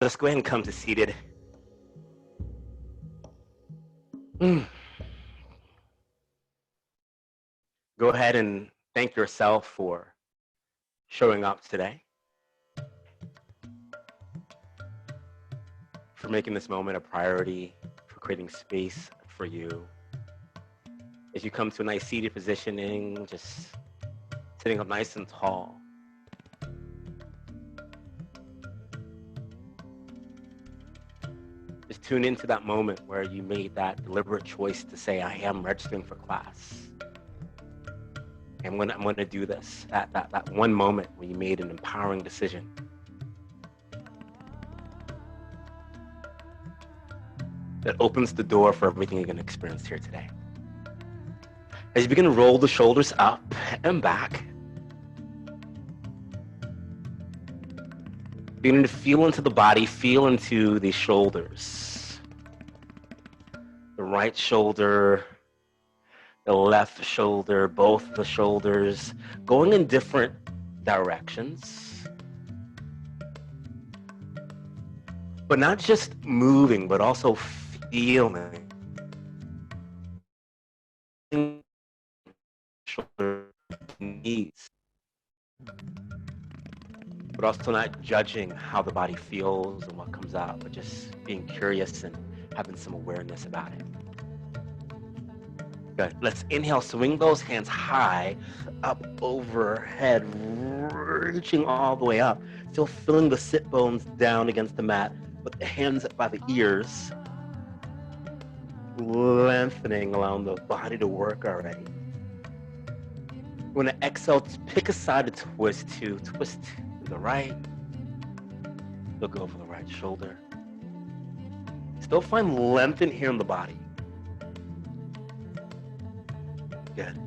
Let's go ahead and come to seated. Go ahead and thank yourself for showing up today, for making this moment a priority, for creating space for you. As you come to a nice seated positioning, just sitting up nice and tall. Just tune into that moment where you made that deliberate choice to say, I am registering for class. And when I'm going to do this, that one moment when you made an empowering decision. That opens the door for everything you're going to experience here today. As you begin to roll the shoulders up and back, beginning to feel into the body, feel into the shoulders. The right shoulder, the left shoulder, both the shoulders, going in different directions. But not just moving, but also feeling. Shoulder, knees. But also not judging how the body feels and what comes out, but just being curious and having some awareness about it. Good. Let's inhale, swing those hands high, up overhead, reaching all the way up. Still feeling the sit bones down against the mat, but the hands up by the ears, lengthening, allowing the body to work already. When to exhale, pick a side to twist to. Twist to the right. Look over the right shoulder. Still find length in here in the body. Good.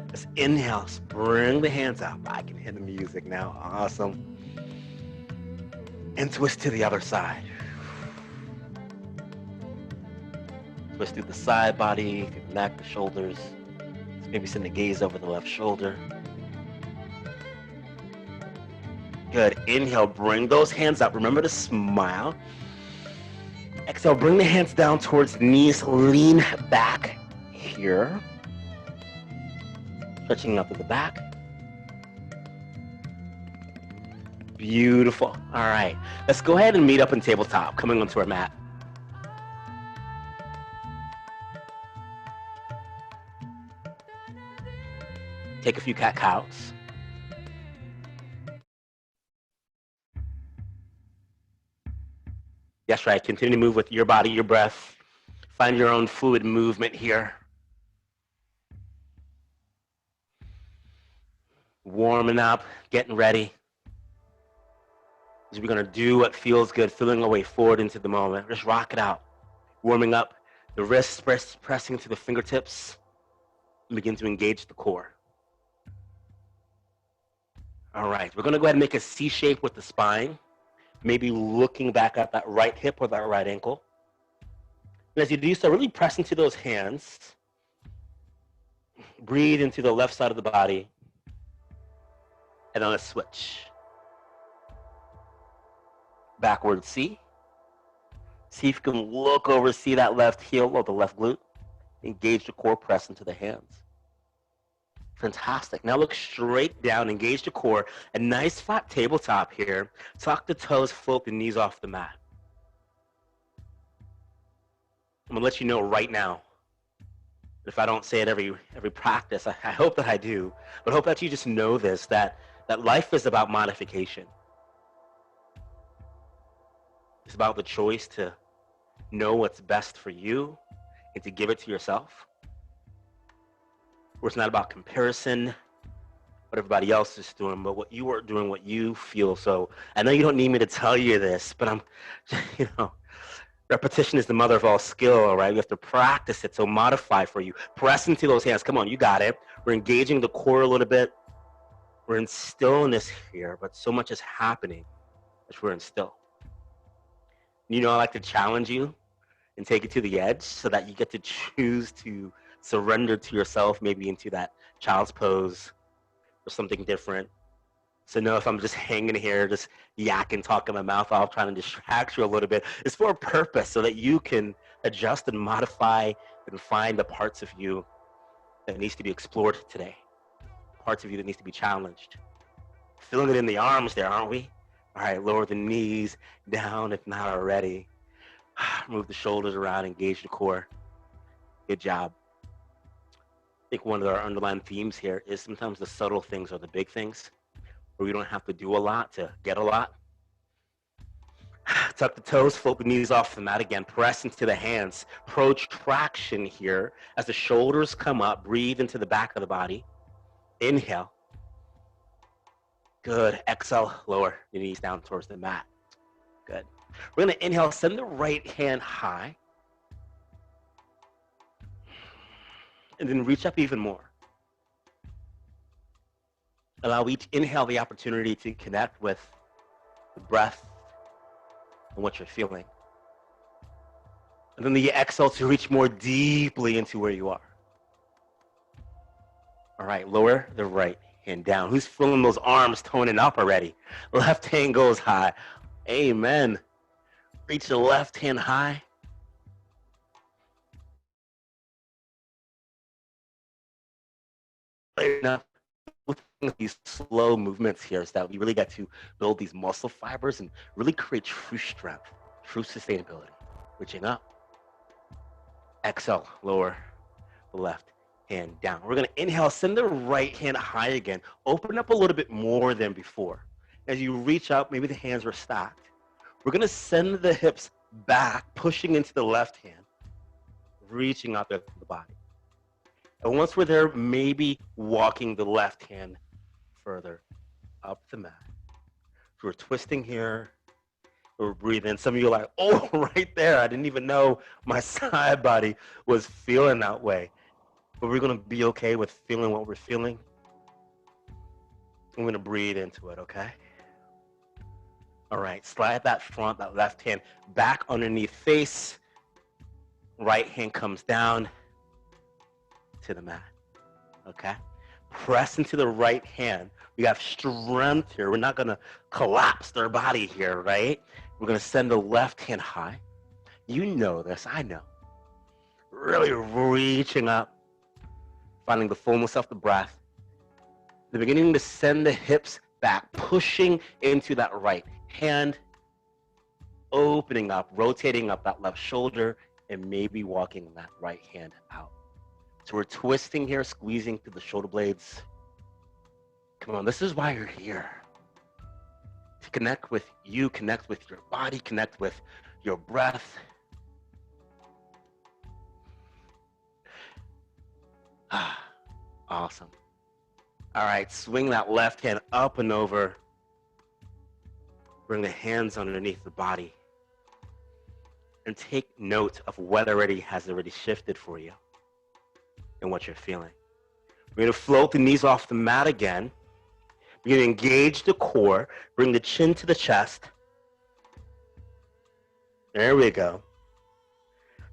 Let's inhale, bring the hands out. I can hear the music now. Awesome. And twist to the other side. Twist through the side body, through the neck, the shoulders. Maybe send the gaze over the left shoulder. Good. Inhale, bring those hands up. Remember to smile. Exhale, bring the hands down towards the knees. Lean back here. Stretching up to the back. Beautiful. All right. Let's go ahead and meet up in tabletop, coming onto our mat. Take a few cat-cows. That's right. Continue to move with your body, your breath. Find your own fluid movement here. Warming up, getting ready. As we're going to do what feels good, feeling our way forward into the moment. Just rock it out. Warming up, the wrists pressing to the fingertips. And begin to engage the core. All right, we're going to go ahead and make a C shape with the spine. Maybe looking back at that right hip or that right ankle. And as you do so, really press into those hands. Breathe into the left side of the body. And then let's switch. Backward C. See if you can look over, see that left heel or the left glute. Engage the core, press into the hands. Fantastic. Now look straight down, engage the core. A nice flat tabletop here. Tuck the toes, float the knees off the mat. I'm gonna let you know right now. If I don't say it every practice, I hope that I do, but I hope that you just know this, that life is about modification. It's about the choice to know what's best for you and to give it to yourself. Where it's not about comparison, what everybody else is doing, but what you are doing, what you feel. So I know you don't need me to tell you this, but I'm, repetition is the mother of all skill, right? You have to practice it, so modify for you. Press into those hands. Come on, you got it. We're engaging the core a little bit. We're in stillness here, but so much is happening as we're in still. I like to challenge you and take you to the edge so that you get to choose to surrender to yourself, maybe into that child's pose or something different. So no, if I'm just hanging here, just yakking, talking my mouth off, trying to distract you a little bit, it's for a purpose so that you can adjust and modify and find the parts of you that needs to be explored today. Parts of you that needs to be challenged. Feeling it in the arms there, aren't we? All right, lower the knees down if not already. Move the shoulders around, engage the core. Good job. I think one of our underlying themes here is sometimes the subtle things are the big things, where we don't have to do a lot to get a lot. Tuck the toes, float the knees off the mat again, press into the hands. Protraction here as the shoulders come up, breathe into the back of the body. Inhale. Good. Exhale, lower the knees down towards the mat. Good. We're going to inhale, send the right hand high. And then reach up even more. Allow each inhale the opportunity to connect with the breath and what you're feeling. And then the exhale to reach more deeply into where you are. All right, lower the right hand down. Who's feeling those arms toning up already? Left hand goes high. Amen. Reach the left hand high. Enough with these slow movements here is that we really get to build these muscle fibers and really create true strength, true sustainability. Reaching up. Exhale, lower the left hand down. We're going to inhale, send the right hand high again. Open up a little bit more than before. As you reach up, maybe the hands are stacked. We're going to send the hips back, pushing into the left hand, reaching out the body. And once we're there, maybe walking the left hand further up the mat. So we're twisting here. We're breathing. Some of you are like, oh, right there. I didn't even know my side body was feeling that way. But we're going to be okay with feeling what we're feeling. I'm going to breathe into it, okay? All right, slide that left hand back underneath face. Right hand comes down to the mat, okay? Press into the right hand. We have strength here. We're not going to collapse their body here, right? We're going to send the left hand high. You know this, I know. Really reaching up, finding the fullness of the breath. The beginning to send the hips back, pushing into that right hand, opening up, rotating up that left shoulder, and maybe walking that right hand out. So we're twisting here, squeezing through the shoulder blades. Come on, this is why you're here. To connect with you, connect with your body, connect with your breath. Awesome. All right, swing that left hand up and over. Bring the hands underneath the body. And take note of what has already shifted for you and what you're feeling. We're going to float the knees off the mat again. We're going to engage the core. Bring the chin to the chest. There we go.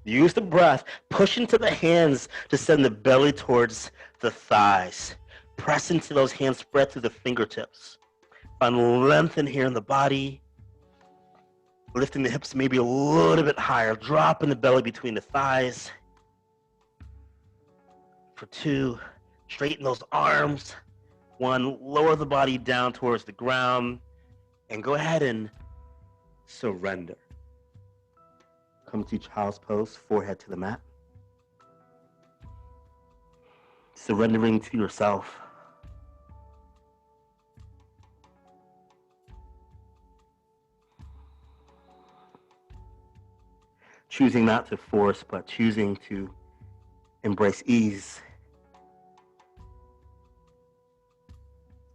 Use the breath. Push into the hands to send the belly towards the thighs. Press into those hands, spread through the fingertips. Find lengthen here in the body. Lifting the hips maybe a little bit higher. Dropping the belly between the thighs. For 2, straighten those arms. 1, lower the body down towards the ground. And go ahead and surrender. Come to child's pose, forehead to the mat. Surrendering to yourself. Choosing not to force, but choosing to embrace ease.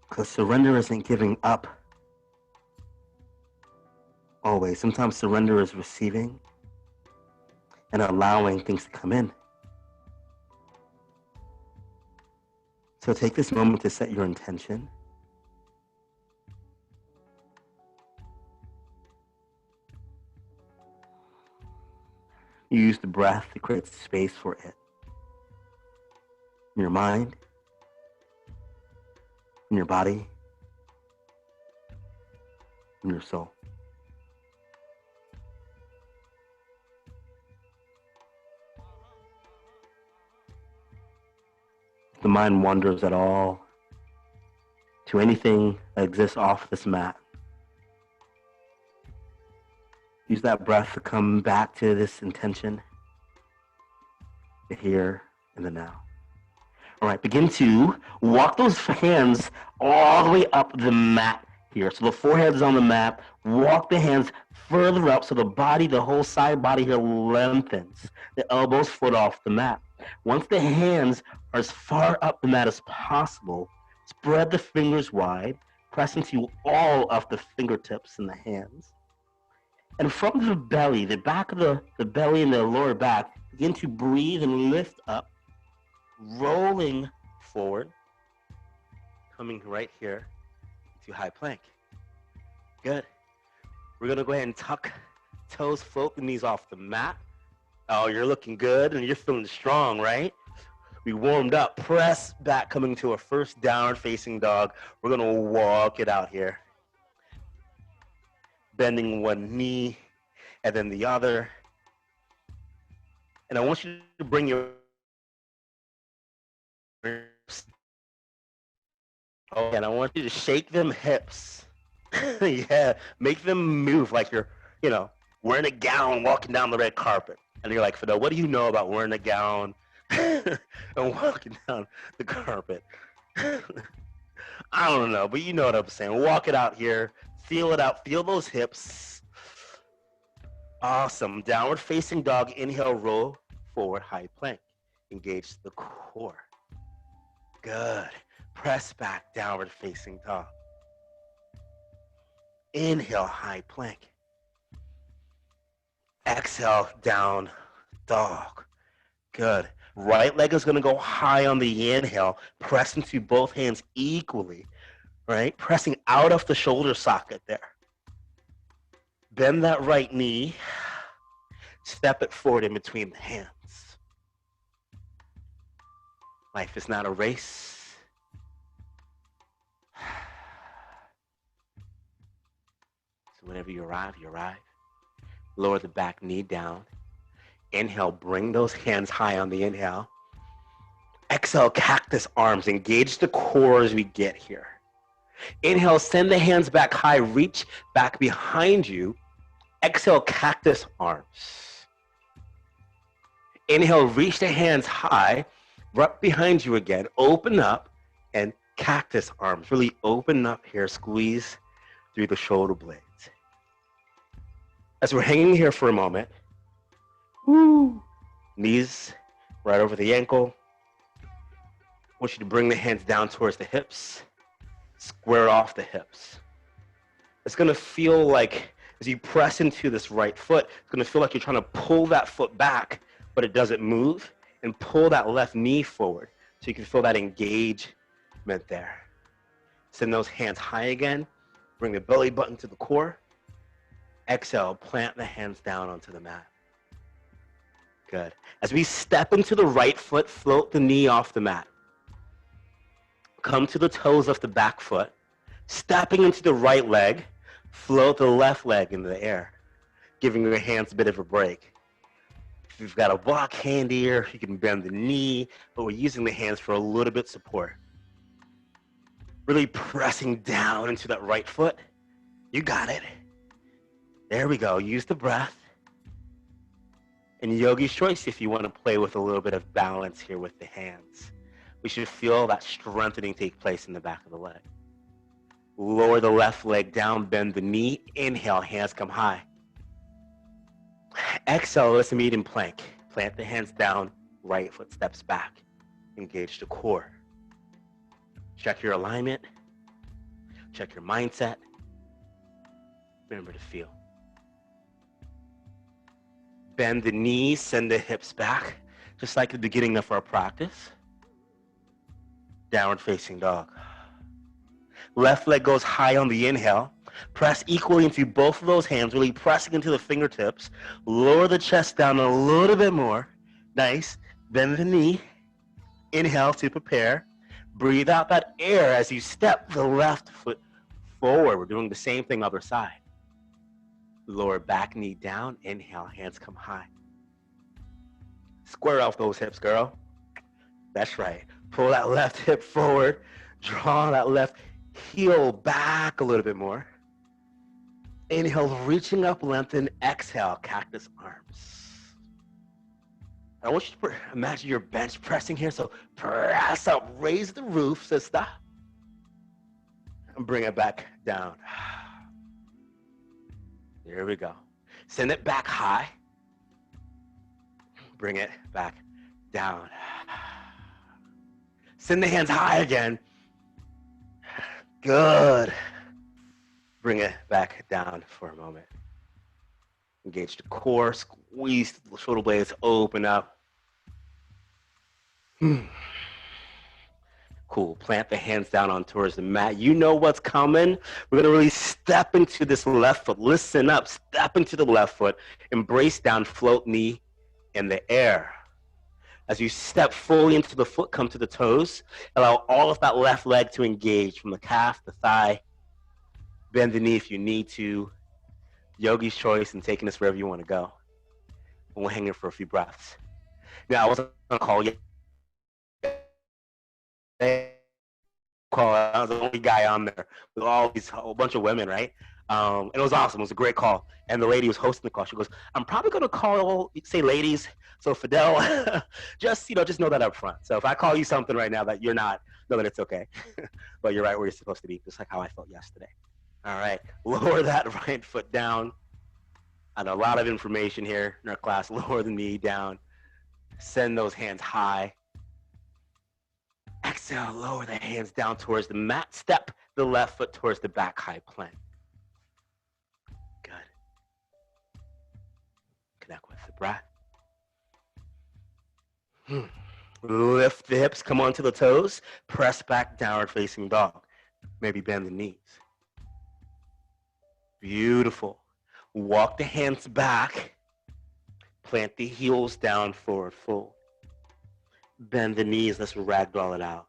Because surrender isn't giving up always. Sometimes surrender is receiving and allowing things to come in. So take this moment to set your intention. You use the breath to create space for it. In your mind, in your body, in your soul. If the mind wanders at all to anything that exists off this mat, use that breath to come back to this intention, the here and the now. All right, begin to walk those hands all the way up the mat here. So the forehead is on the mat. Walk the hands further up so the body, the whole side body here lengthens. The elbows foot off the mat. Once the hands are as far up the mat as possible, spread the fingers wide, press into all of the fingertips and the hands. And from the belly, the back of the belly and the lower back, begin to breathe and lift up, rolling forward, coming right here to high plank. Good. We're gonna go ahead and tuck toes, float the knees off the mat. Oh, you're looking good and you're feeling strong, right? We warmed up, press back, coming to our first downward facing dog. We're gonna walk it out here. Bending one knee and then the other. And I want you to bring your hips. Oh, and I want you to shake them hips. Yeah, make them move like you're, wearing a gown, walking down the red carpet. And you're like, Fidel, what do you know about wearing a gown and walking down the carpet? I don't know, but you know what I'm saying. Walk it out here. Feel it out. Feel those hips. Awesome. Downward facing dog. Inhale, roll forward, high plank. Engage the core. Good. Press back, downward facing dog. Inhale, high plank. Exhale, down dog. Good. Right leg is going to go high on the inhale. Press into both hands equally, right? Pressing out of the shoulder socket there. Bend that right knee. Step it forward in between the hands. Life is not a race. So whenever you arrive, you arrive. Lower the back knee down. Inhale, bring those hands high on the inhale. Exhale, cactus arms. Engage the core as we get here. Inhale, send the hands back high. Reach back behind you. Exhale, cactus arms. Inhale, reach the hands high. Right behind you again. Open up and cactus arms. Really open up here. Squeeze through the shoulder blades. As we're hanging here for a moment, knees right over the ankle. I want you to bring the hands down towards the hips. Square off the hips. It's going to feel like, as you press into this right foot, it's going to feel like you're trying to pull that foot back, but it doesn't move, and pull that left knee forward so you can feel that engagement there. Send those hands high again. Bring the belly button to the core. Exhale, plant the hands down onto the mat. Good. As we step into the right foot, float the knee off the mat. Come to the toes of the back foot. Stepping into the right leg, float the left leg into the air, giving your hands a bit of a break. If you've got a block hand here, you can bend the knee, but we're using the hands for a little bit support. Really pressing down into that right foot. You got it. There we go. Use the breath. And yogi's choice if you want to play with a little bit of balance here with the hands. We should feel that strengthening take place in the back of the leg. Lower the left leg down, bend the knee. Inhale, hands come high. Exhale, let's meet in plank. Plant the hands down, right foot steps back. Engage the core. Check your alignment. Check your mindset. Remember to feel. Bend the knees, send the hips back, just like the beginning of our practice. Downward facing dog. Left leg goes high on the inhale. Press equally into both of those hands, really pressing into the fingertips. Lower the chest down a little bit more. Nice. Bend the knee. Inhale to prepare. Breathe out that air as you step the left foot forward. We're doing the same thing other side. Lower back knee down. Inhale, hands come high. Square off those hips, girl. That's right. Pull that left hip forward. Draw that left heel back a little bit more. Inhale, reaching up, lengthen. Exhale, cactus arms. I want you to imagine you're bench pressing here. So press up, raise the roof, sister. And bring it back down. There we go. Send it back high. Bring it back down. Send the hands high again. Good. Bring it back down for a moment. Engage the core, squeeze the shoulder blades, open up. Cool. Plant the hands down on towards the mat. You know what's coming. We're going to really step into this left foot. Listen up. Step into the left foot. Embrace down, float knee in the air. As you step fully into the foot, come to the toes. Allow all of that left leg to engage from the calf, the thigh. Bend the knee if you need to. Yogi's choice and taking this wherever you want to go. And we'll hang here for a few breaths. Now, I wasn't going to call you. I was the only guy on there with a whole bunch of women, right? And it was awesome. It was a great call. And the lady who was hosting the call, she goes, I'm probably going to call, say ladies. So Fidel, just know that up front. So if I call you something right now that you're not, know that it's okay. But you're right where you're supposed to be, just like how I felt yesterday. All right, lower that right foot down. And a lot of information here in our class. Lower the knee down. Send those hands high. Exhale, lower the hands down towards the mat. Step the left foot towards the back high plank. Good. Connect with the breath. Lift the hips, come onto the toes. Press back, downward facing dog. Maybe bend the knees. Beautiful. Walk the hands back. Plant the heels down, forward fold. Bend the knees, let's ragdoll it out.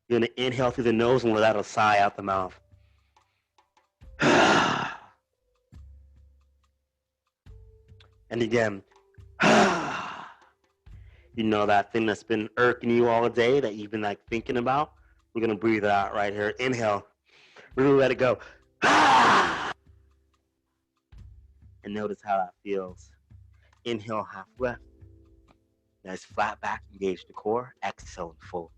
You're gonna inhale through the nose and let out a sigh out the mouth. And again, you know that thing that's been irking you all day that you've been thinking about? We're gonna breathe it out right here. Inhale, really let it go. And notice how that feels. Inhale, half lift. Nice flat back, engage the core. Exhale and fold.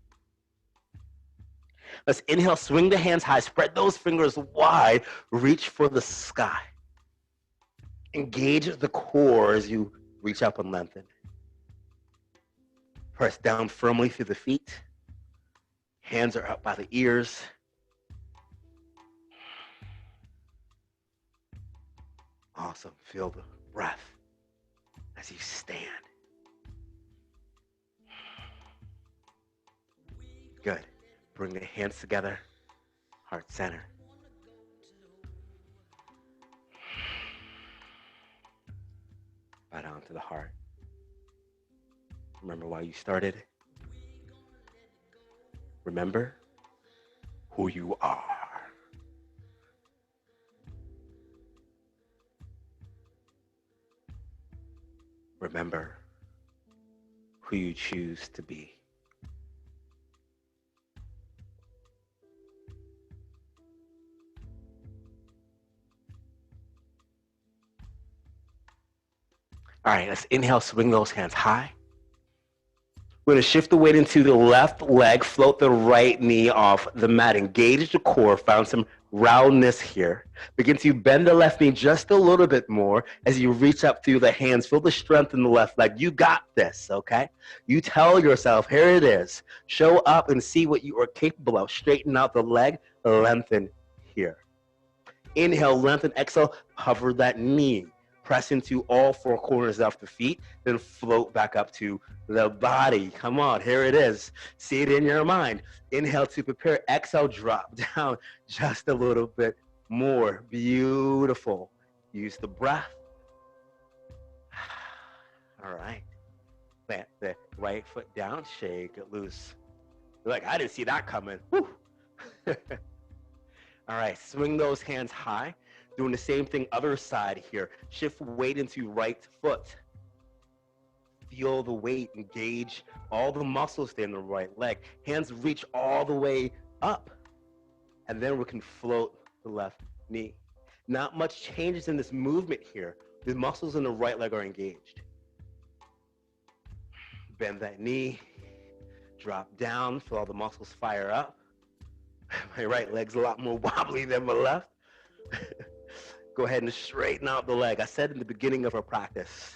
Let's inhale, swing the hands high, spread those fingers wide, reach for the sky. Engage the core as you reach up and lengthen. Press down firmly through the feet. Hands are up by the ears. Awesome. Feel the breath as you stand. Good. Bring the hands together. Heart center. Right on to the heart. Remember why you started. Remember who you are. Remember who you choose to be. All right, let's inhale, swing those hands high. We're going to shift the weight into the left leg, float the right knee off the mat, engage the core, found some roundness here. Begin to bend the left knee just a little bit more as you reach up through the hands. Feel the strength in the left leg. You got this, okay? You tell yourself, here it is. Show up and see what you are capable of. Straighten out the leg, lengthen here. Inhale, lengthen, exhale, hover that knee. Press into all four corners of the feet, then float back up to the body. Come on, here it is. See it in your mind. Inhale to prepare. Exhale, drop down just a little bit more. Beautiful. Use the breath. All right. Plant the right foot down, shake it loose. You're like, I didn't see that coming. Woo. All right, swing those hands high. Doing the same thing other side here. Shift weight into right foot. Feel the weight, engage all the muscles there in the right leg. Hands reach all the way up. And then we can float the left knee. Not much changes in this movement here. The muscles in the right leg are engaged. Bend that knee, drop down, feel all the muscles fire up. My right leg's a lot more wobbly than my left. Go ahead and straighten out the leg. I said in the beginning of our practice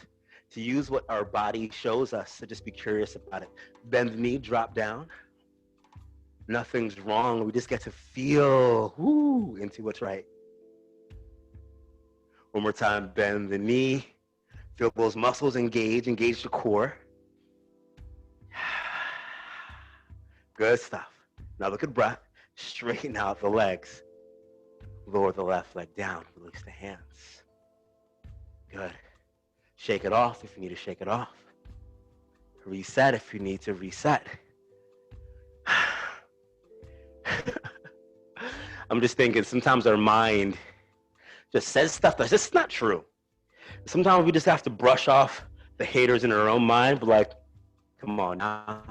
to use what our body shows us, so just be curious about it. Bend the knee, drop down. Nothing's wrong. We just get to feel into what's right. One more time, bend the knee. Feel those muscles engage the core. Good stuff. Now look at breath. Straighten out the legs. Lower the left leg down. Release the hands. Good. Shake it off if you need to shake it off. Reset if you need to reset. I'm just thinking sometimes our mind just says stuff that's just not true. Sometimes we just have to brush off the haters in our own mind, but like, come on now.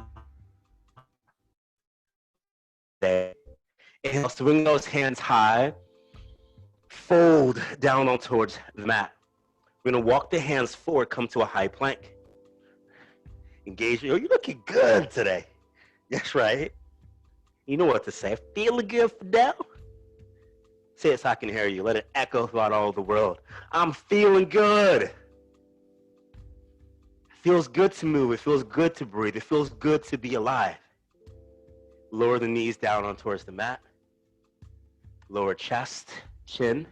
Inhale, swing those hands high. Fold down on towards the mat. We're gonna walk the hands forward, come to a high plank. Engage. Oh, you're looking good today. That's right. You know what to say. Feeling good, Fidel? Say it so I can hear you. Let it echo throughout all the world. I'm feeling good. It feels good to move. It feels good to breathe. It feels good to be alive. Lower the knees down on towards the mat. Lower chest, chin.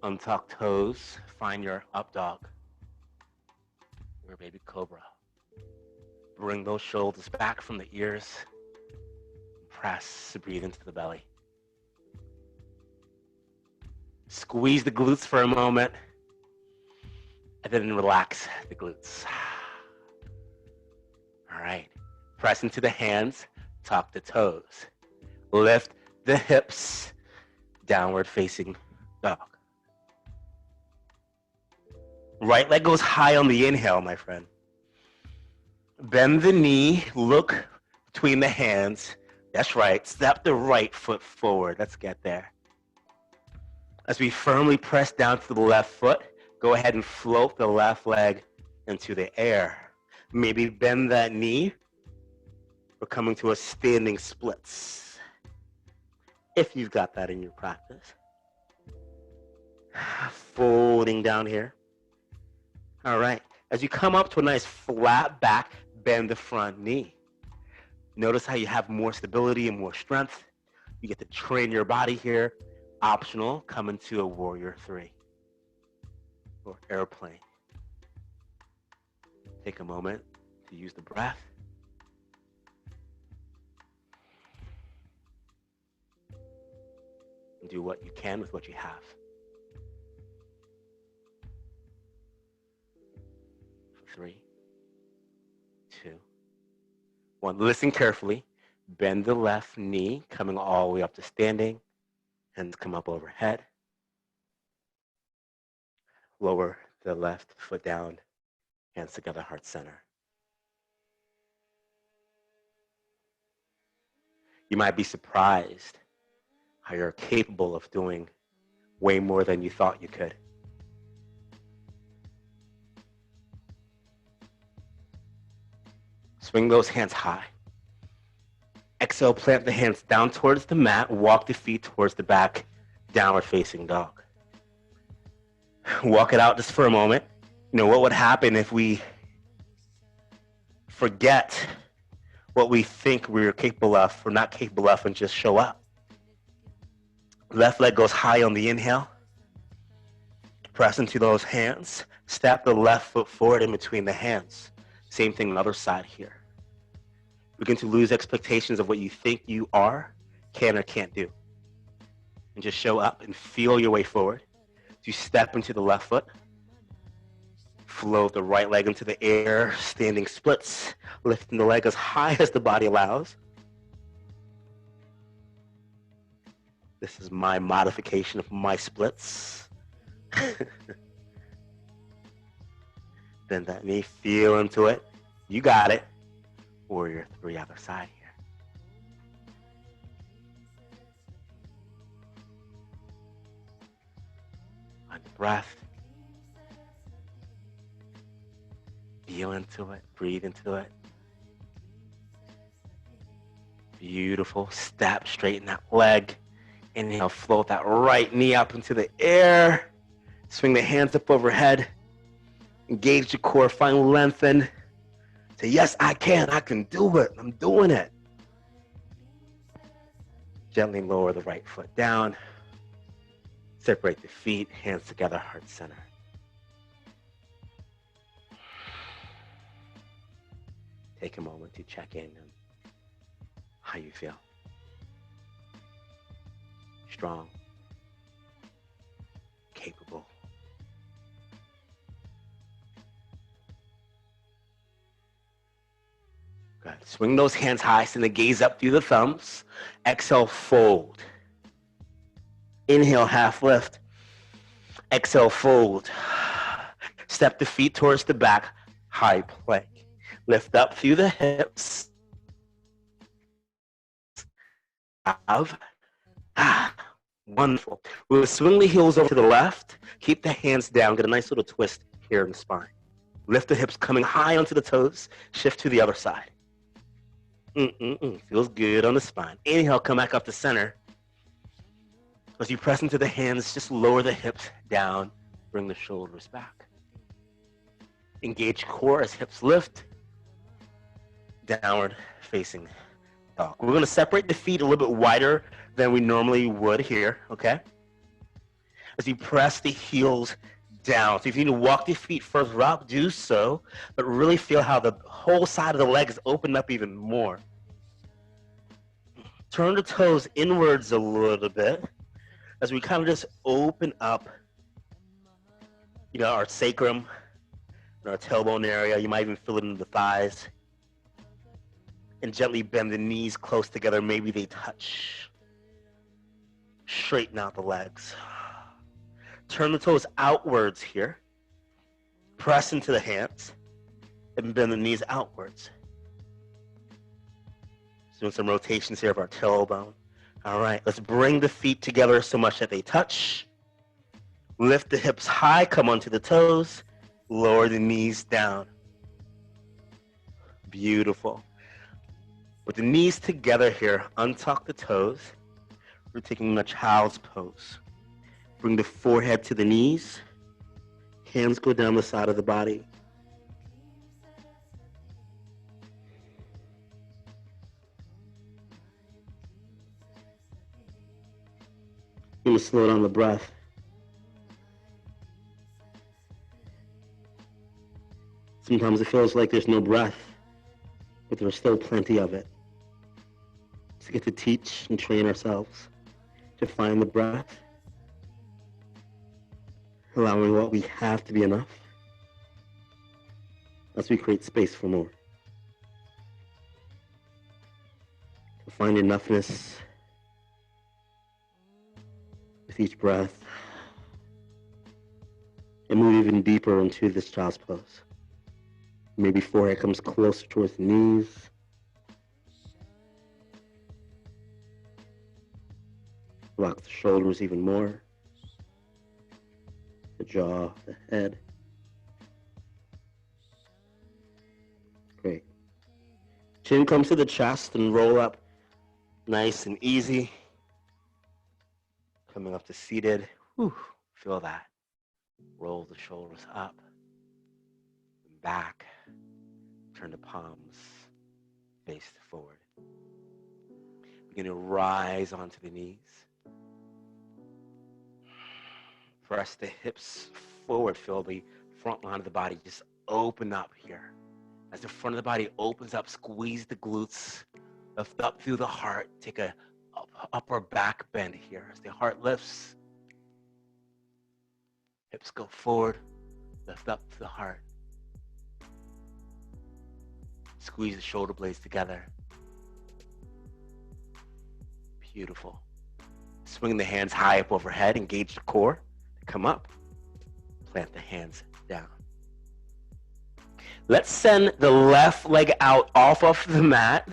Untuck toes. Find your up dog. Your baby cobra. Bring those shoulders back from the ears. Press, breathe into the belly. Squeeze the glutes for a moment, and then relax the glutes. All right. Press into the hands, tuck the toes. Lift the hips, downward facing dog. Right leg goes high on the inhale, my friend. Bend the knee, look between the hands. That's right. Step the right foot forward. Let's get there. As we firmly press down to the left foot, go ahead and float the left leg into the air. Maybe bend that knee. We're coming to a standing splits. If you've got that in your practice. Folding down here. All right. As you come up to a nice flat back, bend the front knee. Notice how you have more stability and more strength. You get to train your body here. Optional, come into a warrior 3 or airplane. Take a moment to use the breath. And do what you can with what you have. 3, 2, 1. Listen carefully. Bend the left knee, coming all the way up to standing. Hands come up overhead. Lower the left foot down. Hands together, heart center. You might be surprised how you're capable of doing way more than you thought you could. Swing those hands high. Exhale, plant the hands down towards the mat, walk the feet towards the back, downward facing dog. Walk it out just for a moment. You know, what would happen if we forget what we think we're capable of or not capable of and just show up? Left leg goes high on the inhale. Press into those hands. Step the left foot forward in between the hands. Same thing on the other side here. Begin to lose expectations of what you think you are, can or can't do. And just show up and feel your way forward. As you step into the left foot, float the right leg into the air, standing splits, lifting the leg as high as the body allows. This is my modification of my splits. Bend that knee, feel into it. You got it. Warrior 3, other side here. On the breath. Feel into it, breathe into it. Beautiful. Step, straighten that leg. Inhale, float that right knee up into the air. Swing the hands up overhead. Engage the core, find lengthen. Say, yes, I can do it. I'm doing it. Gently lower the right foot down. Separate the feet, hands together, heart center. Take a moment to check in on how you feel. Strong, capable. Good. Swing those hands high, send the gaze up through the thumbs. Exhale, fold. Inhale, half lift. Exhale, fold. Step the feet towards the back, high plank. Lift up through the hips. Wonderful. We'll swing the heels over to the left. Keep the hands down. Get a nice little twist here in the spine. Lift the hips coming high onto the toes. Shift to the other side. Feels good on the spine. Inhale, come back up to center. As you press into the hands, just lower the hips down. Bring the shoulders back. Engage core as hips lift. Downward facing dog. We're going to separate the feet a little bit wider than we normally would here, okay? As you press the heels down. So if you need to walk the feet further up, do so, but really feel how the whole side of the legs open up even more. Turn the toes inwards a little bit as we kind of just open up, you know, our sacrum and our tailbone area. You might even feel it in the thighs. And gently bend the knees close together. Maybe they touch. Straighten out the legs. Turn the toes outwards here. Press into the hands. And bend the knees outwards. Doing some rotations here of our tailbone. All right, let's bring the feet together so much that they touch. Lift the hips high, come onto the toes. Lower the knees down. Beautiful. With the knees together here, untuck the toes. We're taking a child's pose. Bring the forehead to the knees. Hands go down the side of the body. I'm going to slow down the breath. Sometimes it feels like there's no breath, but there's still plenty of it. To get to teach and train ourselves to find the breath, allowing what we have to be enough as we create space for more. To find enoughness with each breath and move even deeper into this child's pose. Maybe forehead comes closer towards the knees. Rock the shoulders even more. The jaw, the head. Great. Chin comes to the chest and roll up nice and easy. Coming up to seated. Whew, feel that. Roll the shoulders up and back. Turn the palms face forward. Begin to rise onto the knees. Press the hips forward. Feel the front line of the body just open up here. As the front of the body opens up, squeeze the glutes. Lift up through the heart. Take a upper back bend here. As the heart lifts, hips go forward. Lift up to the heart. Squeeze the shoulder blades together. Beautiful. Swing the hands high up overhead, engage the core, come up, plant the hands down. Let's send the left leg out off of the mat.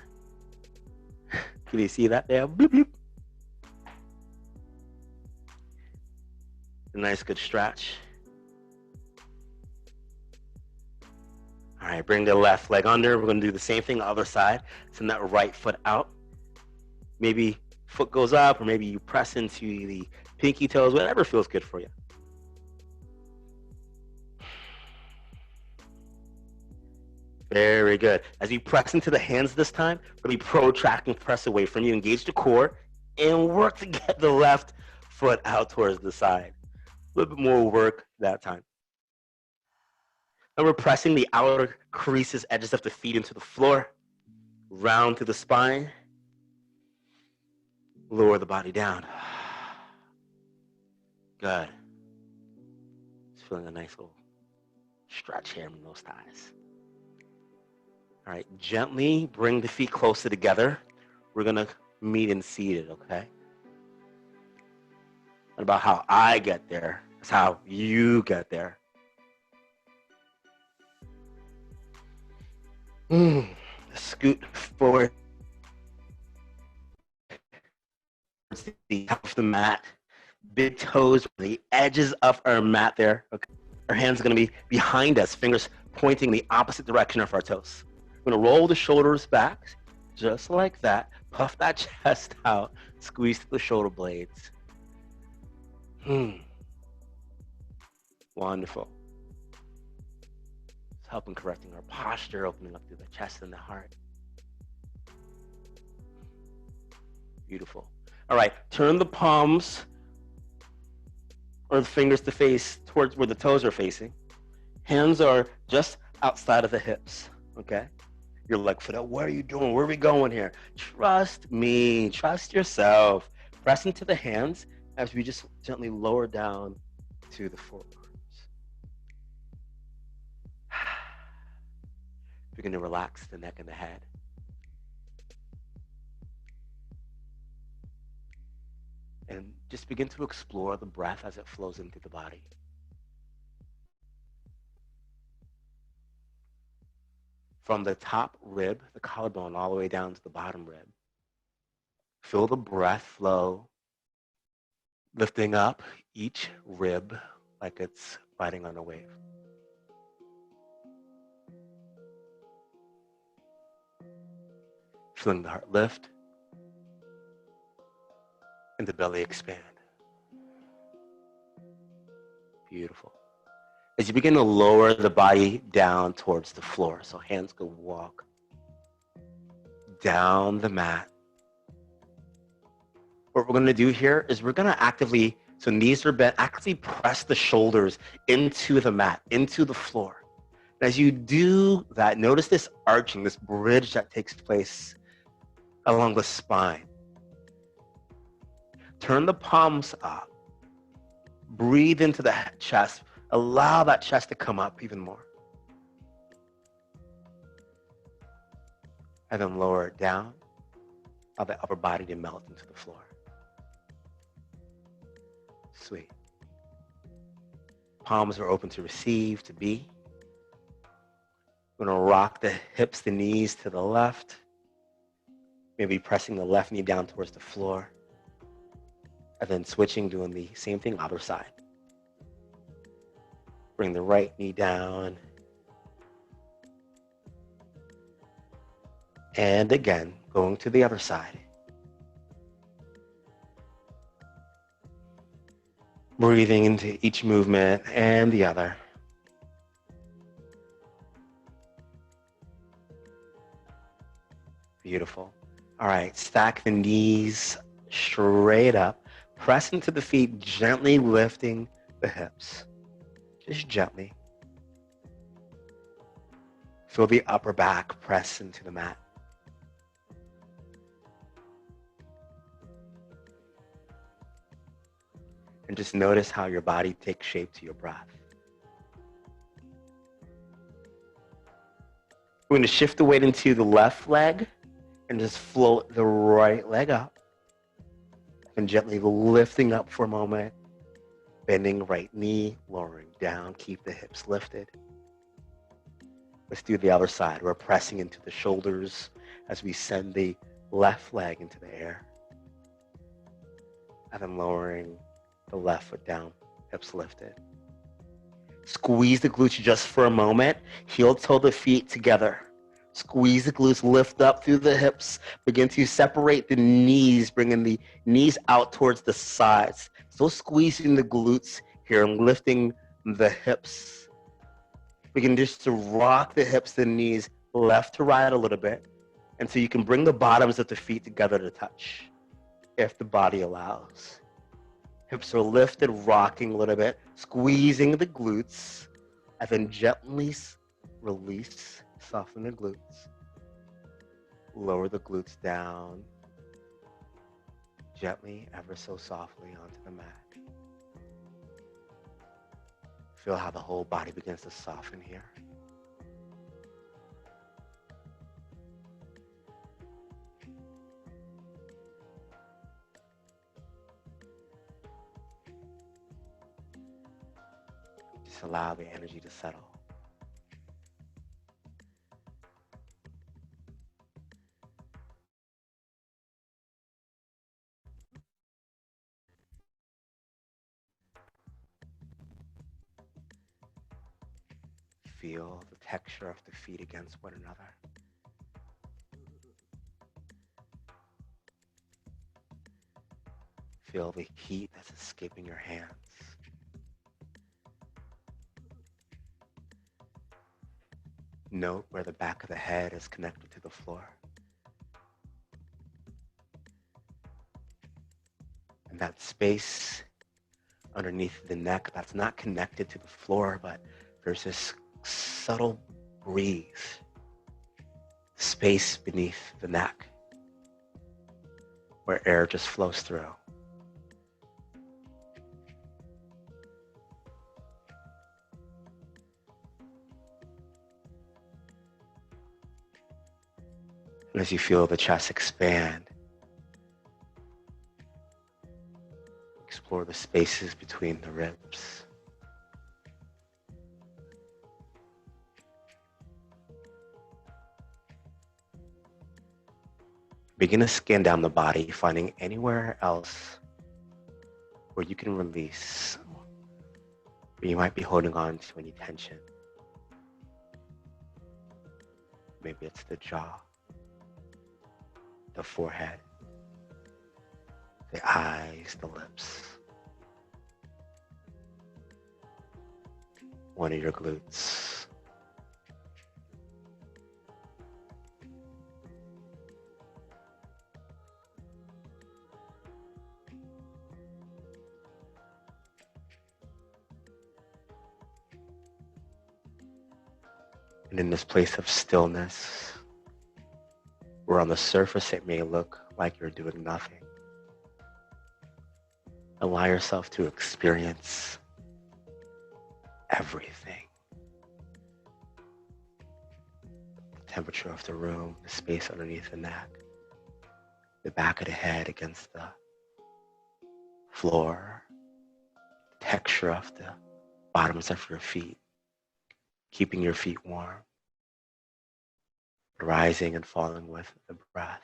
Can you see that there? Bloop, bloop. A nice good stretch. All right, bring the left leg under. We're gonna do the same thing on the other side. Send that right foot out. Maybe foot goes up, or maybe you press into the pinky toes, whatever feels good for you. Very good. As you press into the hands this time, we're going to be protracting press away from you. Engage the core and work to get the left foot out towards the side. A little bit more work that time. And we're pressing the outer creases, edges of the feet into the floor. Round through the spine. Lower the body down. Good. Just feeling a nice little stretch here in those thighs. All right, gently bring the feet closer together. We're gonna meet in seated, okay? Not about how I get there, it's how you get there. Scoot forward. The top of the mat, big toes, the edges of our mat there. Okay. Our hands are gonna be behind us, fingers pointing the opposite direction of our toes. We're gonna roll the shoulders back, just like that. Puff that chest out, squeeze the shoulder blades. Wonderful. It's helping correcting our posture, opening up through the chest and the heart. Beautiful. All right, turn the palms or the fingers to face towards where the toes are facing. Hands are just outside of the hips, okay? You're like, Fidel, what are you doing? Where are we going here? Trust me, trust yourself. Press into the hands as we just gently lower down to the forearms. Begin to relax the neck and the head. And just begin to explore the breath as it flows into the body. From the top rib, the collarbone, all the way down to the bottom rib. Feel the breath flow, lifting up each rib like it's riding on a wave. Feeling the heart lift and the belly expand. Beautiful. As you begin to lower the body down towards the floor, so hands go walk down the mat. What we're going to do here is we're going to actively, so knees are bent, actively press the shoulders into the mat, into the floor. And as you do that, notice this arching, this bridge that takes place along the spine. Turn the palms up. Breathe into the chest. Allow that chest to come up even more. And then lower it down. Allow the upper body to melt into the floor. Sweet. Palms are open to receive, to be. We're going to rock the hips, the knees to the left. Maybe pressing the left knee down towards the floor. And then switching, doing the same thing, other side. Bring the right knee down. And again, going to the other side. Breathing into each movement and the other. Beautiful. All right, stack the knees straight up. Press into the feet, gently lifting the hips. Just gently. Feel the upper back press into the mat. And just notice how your body takes shape to your breath. We're going to shift the weight into the left leg and just float the right leg up. And gently lifting up for a moment, bending right knee, lowering down, keep the hips lifted. Let's do the other side. We're pressing into the shoulders as we send the left leg into the air. And then lowering the left foot down, hips lifted. Squeeze the glutes just for a moment. Heel toe the feet together. Squeeze the glutes, lift up through the hips. Begin to separate the knees, bringing the knees out towards the sides. Still squeezing the glutes here and lifting the hips. Begin just to rock the hips and knees left to right a little bit. And so you can bring the bottoms of the feet together to touch, if the body allows. Hips are lifted, rocking a little bit, squeezing the glutes, and then gently release, soften the glutes. Lower the glutes down, gently, ever so softly onto the mat. Feel how the whole body begins to soften here. Just allow the energy to settle. Feel the texture of the feet against one another. Feel the heat that's escaping your hands. Note where the back of the head is connected to the floor. And that space underneath the neck that's not connected to the floor, but there's this subtle breeze, space beneath the neck where air just flows through. And as you feel the chest expand, explore the spaces between the ribs. Begin to scan down the body, finding anywhere else where you can release, where you might be holding on to any tension. Maybe it's the jaw, the forehead, the eyes, the lips, one of your glutes. And in this place of stillness, where on the surface it may look like you're doing nothing, allow yourself to experience everything. The temperature of the room, the space underneath the neck, the back of the head against the floor, the texture of the bottoms of your feet, keeping your feet warm, rising and falling with the breath.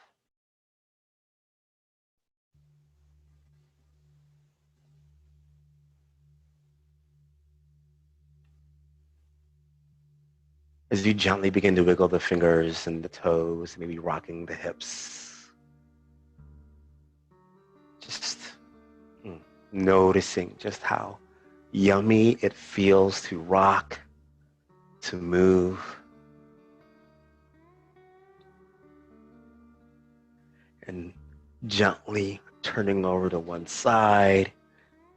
As you gently begin to wiggle the fingers and the toes, maybe rocking the hips, just noticing just how yummy it feels to rock, to move. And gently turning over to one side,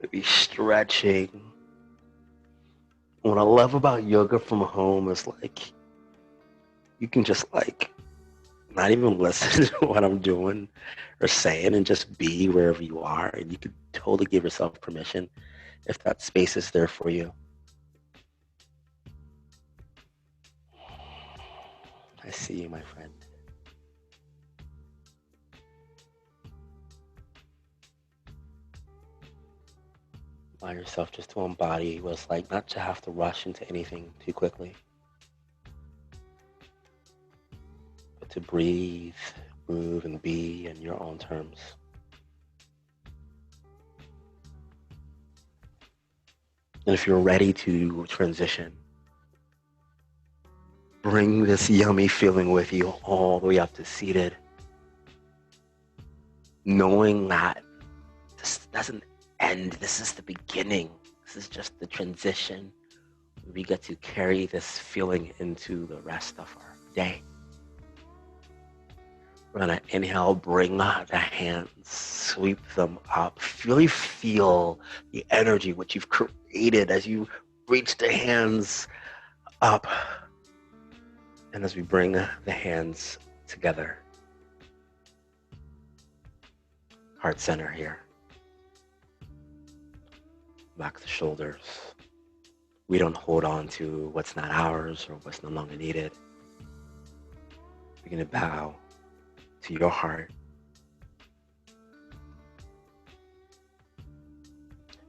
maybe stretching. What I love about yoga from home is like, you can just like not even listen to what I'm doing or saying and just be wherever you are. And you can totally give yourself permission if that space is there for you. I see you, my friend. Allow yourself just to embody what it's like not to have to rush into anything too quickly, but to breathe, move, and be in your own terms. And if you're ready to transition, bring this yummy feeling with you all the way up to seated, knowing that this doesn't end. This is the beginning. This is just the transition. We get to carry this feeling into the rest of our day. We're gonna inhale, bring the hands, sweep them up. Really feel the energy which you've created as you reach the hands up. And as we bring the hands together, heart center here. Back to the shoulders. We don't hold on to what's not ours or what's no longer needed. We're gonna bow to your heart.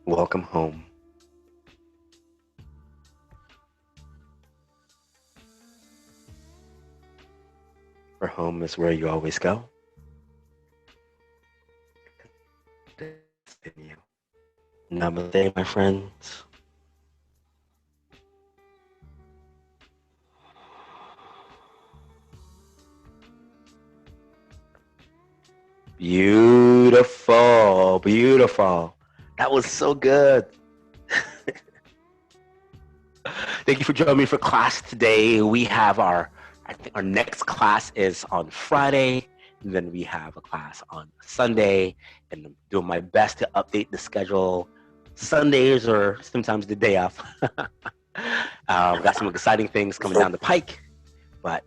Welcome home. For home is where you always go. Continue. Namaste, my friends. Beautiful, beautiful. That was so good. Thank you for joining me for class today. We have I think our next class is on Friday, and then we have a class on Sunday, and I'm doing my best to update the schedule Sundays or sometimes the day off. Got some exciting things coming down the pike, but